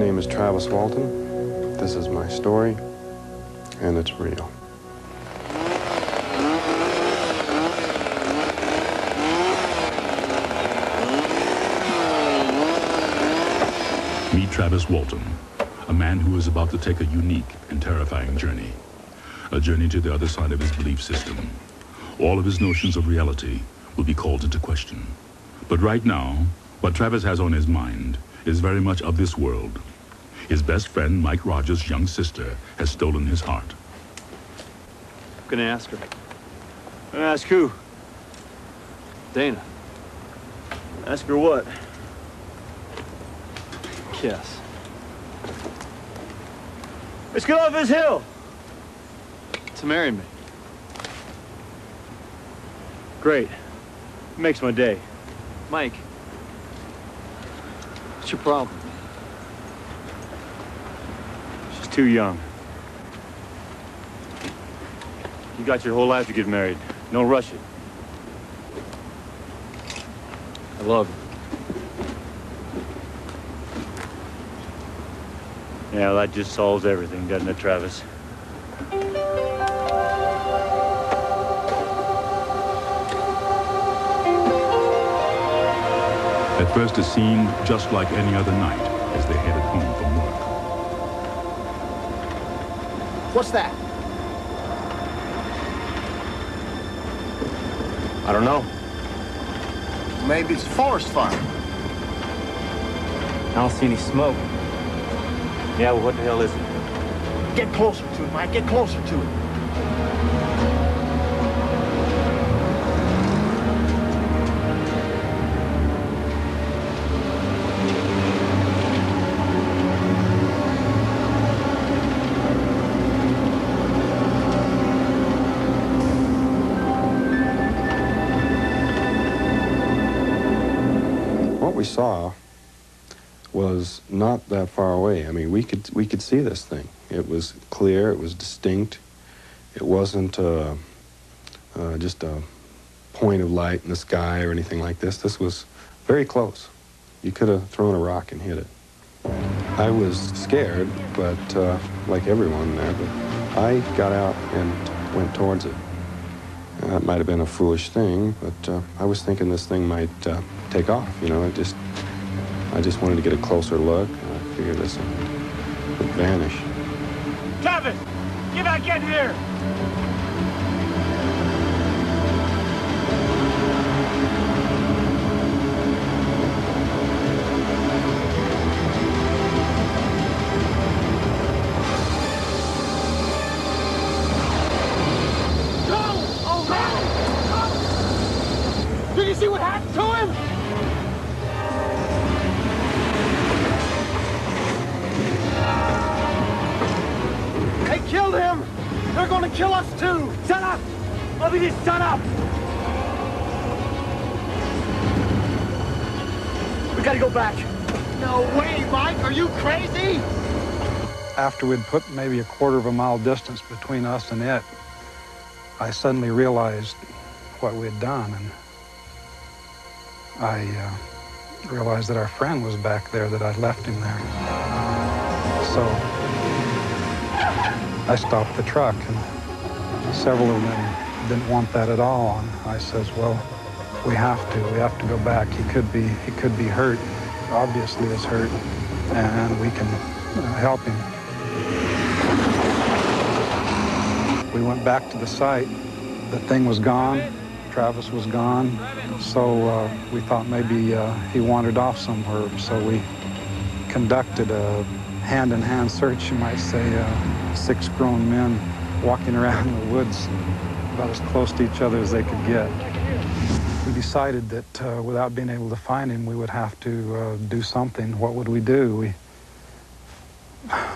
name is Travis Walton. This is my story, and it's real. Meet Travis Walton, a man who is about to take a unique and terrifying journey. A journey to the other side of his belief system. All of his notions of reality will be called into question. But right now, what Travis has on his mind is very much of this world. His best friend, Mike Rogers' young sister, has stolen his heart. I'm gonna ask her. Gonna ask who? Dana. Ask her what? Yes. Let's get off this hill! To marry me. Great. Makes my day. Mike. What's your problem? She's too young. You got your whole life to get married. Don't rush it. I love you. Yeah, that just solves everything, doesn't it, Travis? At first it seemed just like any other night as they headed home from work. What's that? I don't know. Maybe it's a forest fire. I don't see any smoke. Yeah, well, what the hell is it? Get closer to it, Mike. Get closer to it. What we saw was not that far away. I mean, we could see this thing. It was clear. It was distinct. It wasn't just a point of light in the sky or anything like this. This was very close. You could have thrown a rock and hit it. I was scared, but like everyone there, but I got out and went towards it. That might have been a foolish thing, but I was thinking this thing might take off. You know, I just wanted to get a closer look. I figured this would vanish. Travis! Get back in here! Did you see what happened to him? They killed him! They're gonna kill us too! Shut up! Let me just shut up! We gotta go back. No way, Mike! Are you crazy? After we'd put maybe a quarter of a mile distance between us and it, I suddenly realized what we had done, and I realized that our friend was back there, that I'd left him there. So I stopped the truck, and several of them didn't want that at all. And I says, well, we have to go back. He could be hurt, obviously is hurt, and we can help him. We went back to the site. The thing was gone. Travis was gone. So we thought maybe he wandered off somewhere. So we conducted a hand-in-hand search, you might say. 6 grown men walking around in the woods about as close to each other as they could get. We decided that without being able to find him, we would have to do something. What would we do?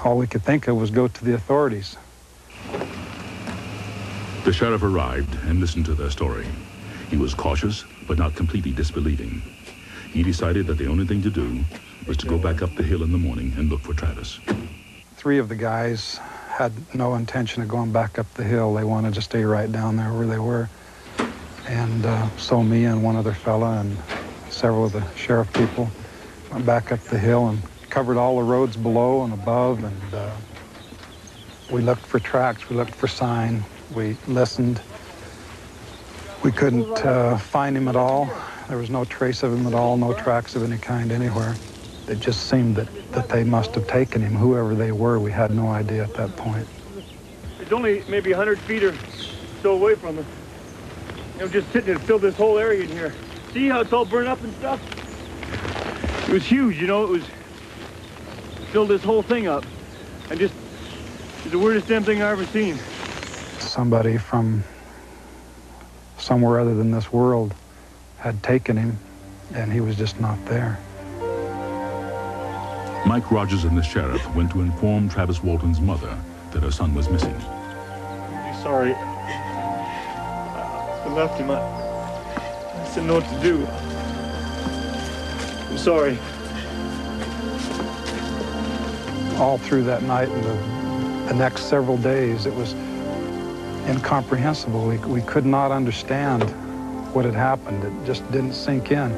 All we could think of was go to the authorities. The sheriff arrived and listened to their story. He was cautious, but not completely disbelieving. He decided that the only thing to do was to go back up the hill in the morning and look for Travis. 3 of the guys had no intention of going back up the hill. They wanted to stay right down there where they were. And so me and one other fella and several of the sheriff people went back up the hill and covered all the roads below and above, and we looked for tracks, we looked for sign, we listened. We couldn't find him at all. There was no trace of him at all, no tracks of any kind anywhere. It just seemed that they must have taken him, whoever they were. We had no idea at that point. It's only maybe 100 feet or so away from us. I'm just sitting and filled this whole area in here. See how it's all burned up and stuff? It was huge, you know, it filled this whole thing up. It's the weirdest damn thing I've ever seen. Somebody from somewhere other than this world had taken him, and he was just not there. Mike Rogers and the sheriff went to inform Travis Walton's mother that her son was missing. I'm sorry. I left him. I just didn't know what to do. I'm sorry. All through that night and the next several days, it was incomprehensible. We could not understand what had happened. It just didn't sink in.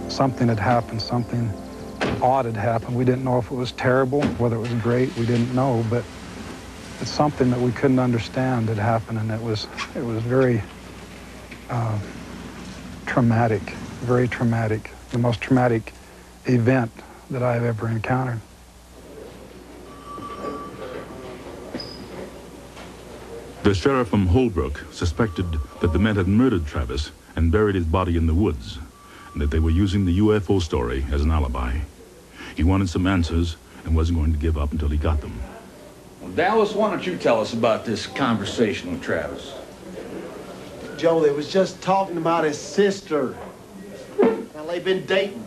Something had happened, something odd had happened. We didn't know if it was terrible, whether it was great, we didn't know, but it's something that we couldn't understand had happened, and it was very traumatic, very traumatic, the most traumatic event that I've ever encountered. The sheriff from Holbrook suspected that the men had murdered Travis and buried his body in the woods, and that they were using the UFO story as an alibi. He wanted some answers and wasn't going to give up until he got them. Well, Dallas, why don't you tell us about this conversation with Travis? Joe, they was just talking about his sister. Now, they've been dating.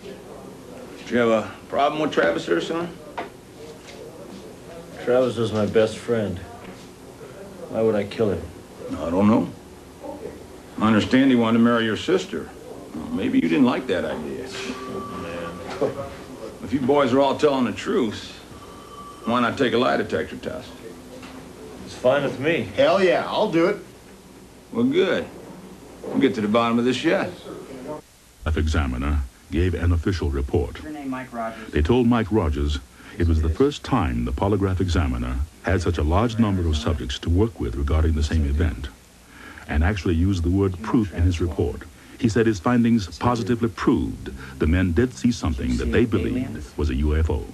Did you have a problem with Travis there, son? Travis was my best friend. Why would I kill him? I don't know. I understand he wanted to marry your sister. Well, maybe you didn't like that idea. Oh, man. If you boys are all telling the truth, why not take a lie detector test? It's fine with me. Hell yeah, I'll do it. Well, good. We'll get to the bottom of this yet. The examiner gave an official report. Your name, Mike Rogers. They told Mike Rogers it was the first time the polygraph examiner had such a large number of subjects to work with regarding the same event, and actually used the word proof in his report. He said his findings positively proved the men did see something that they believed was a UFO.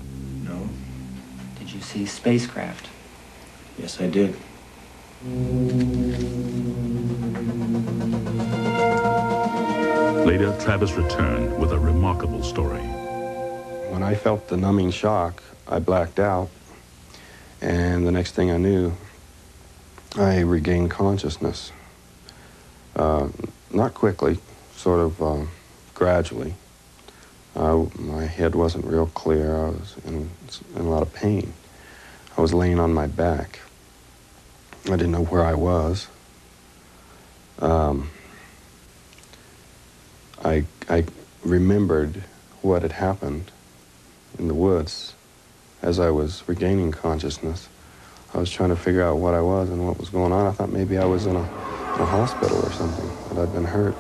No. Did you see spacecraft? Yes, I did. Later, Travis returned with a remarkable story. When I felt the numbing shock, I blacked out, and the next thing I knew, I regained consciousness. Not quickly, sort of gradually. My head wasn't real clear. I was in a lot of pain. I was laying on my back. I didn't know where I was. I remembered what had happened in the woods as I was regaining consciousness. I was trying to figure out what I was and what was going on. I thought maybe I was in a hospital or something, that I'd been hurt.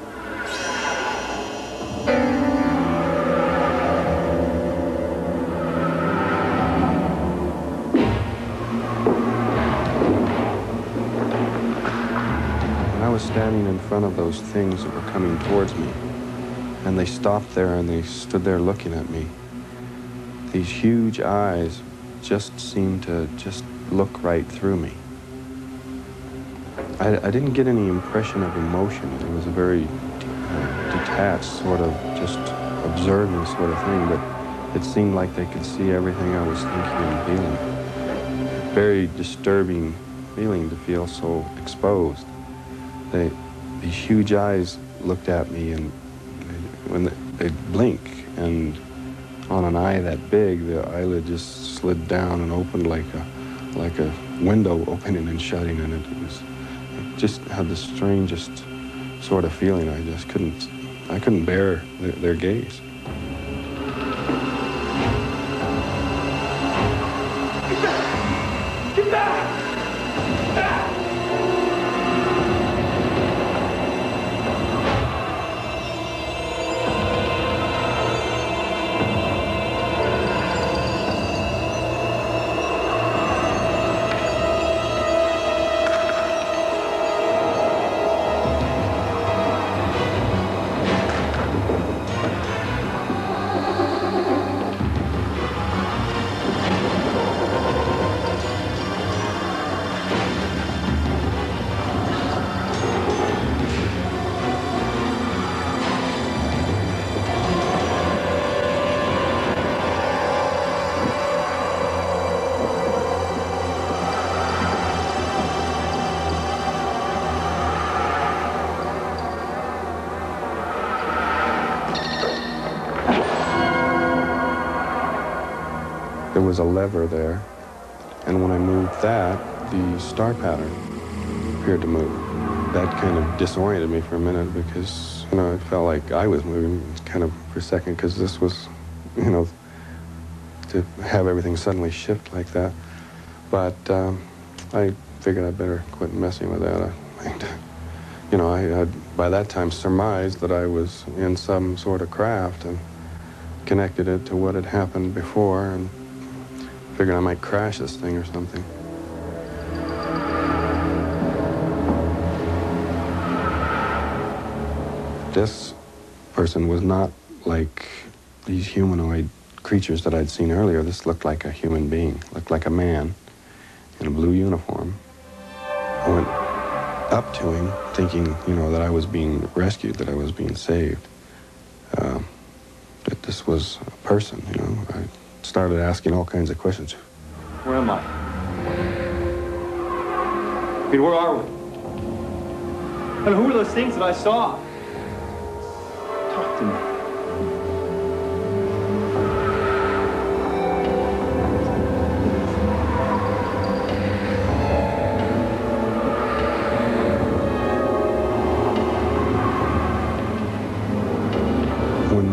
And I was standing in front of those things that were coming towards me, and they stopped there and they stood there looking at me. These huge eyes just seemed to just look right through me. I didn't get any impression of emotion. It was a very detached sort of just observing sort of thing, but it seemed like they could see everything I was thinking and feeling. Very disturbing feeling to feel so exposed. These huge eyes looked at me, and when they blink, and on an eye that big, the eyelid just slid down and opened like a window opening and shutting, and it just had the strangest sort of feeling. I couldn't bear their gaze. Get back! was a lever there, and when I moved that, the star pattern appeared to move. That kind of disoriented me for a minute because, you know, it felt like I was moving kind of for a second because this was, you know, to have everything suddenly shift like that. But I figured I'd better quit messing with that. You know, I had by that time surmised that I was in some sort of craft and connected it to what had happened before and figured I might crash this thing or something. This person was not like these humanoid creatures that I'd seen earlier. This looked like a human being, looked like a man in a blue uniform. I went up to him thinking, you know, that I was being rescued, that I was being saved, that this was a person, you know. I started asking all kinds of questions. Where am I? I mean, where are we? And who are those things that I saw? Talk to me. When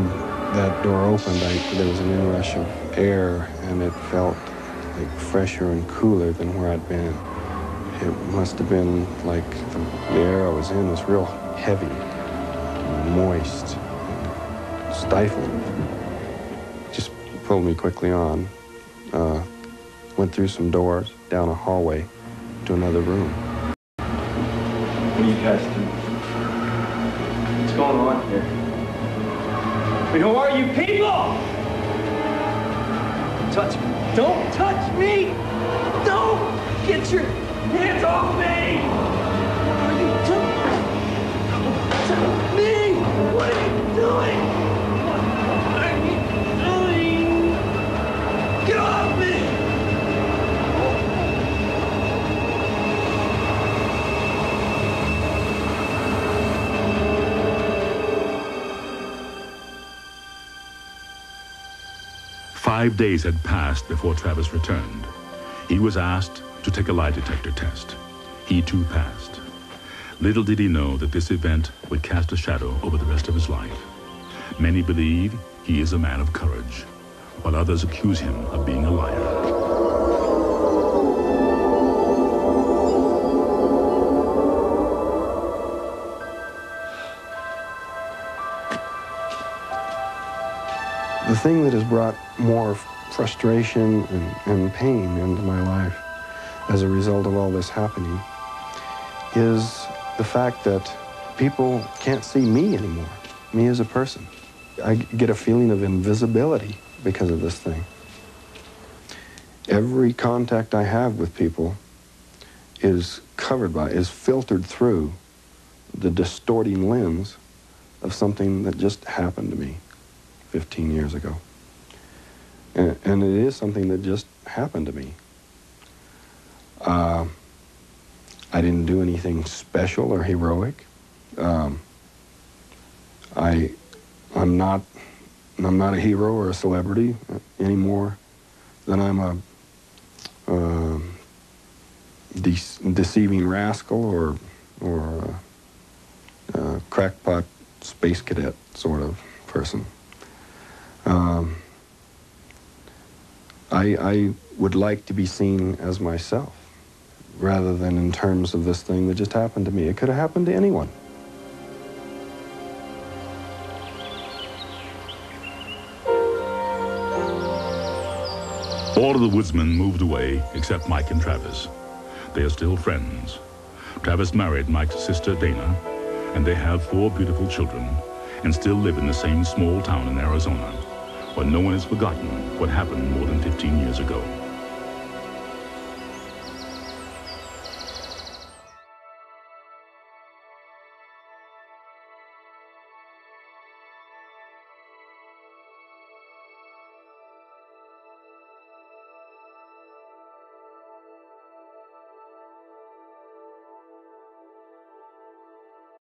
that door opened, there was an inrush of air, and it felt like fresher and cooler than where I'd been. It must have been like the air I was in was real heavy, moist, stifling. Just pulled me quickly on, went through some doors, down a hallway to another room. What are you guys doing? What's going on here? I mean, who are you people? Touch me. Don't touch me! Don't! Get your hands off me! What are you doing? Touch me! What are you doing? What are you doing? Get off me! 5 days had passed before Travis returned. He was asked to take a lie detector test. He too passed. Little did he know that this event would cast a shadow over the rest of his life. Many believe he is a man of courage, while others accuse him of being a liar. The thing that has brought more frustration and pain into my life as a result of all this happening is the fact that people can't see me anymore, me as a person. I get a feeling of invisibility because of this thing. Every contact I have with people is filtered through the distorting lens of something that just happened to me 15 years ago. And it is something that just happened to me. I didn't do anything special or heroic. I'm not a hero or a celebrity any more than I'm a deceiving rascal or a crackpot space cadet sort of person. I would like to be seen as myself rather than in terms of this thing that just happened to me. It could have happened to anyone. All of the woodsmen moved away except Mike and Travis. They are still friends. Travis married Mike's sister Dana, and they have 4 beautiful children and still live in the same small town in Arizona, where no one has forgotten what happened more than 15 years ago.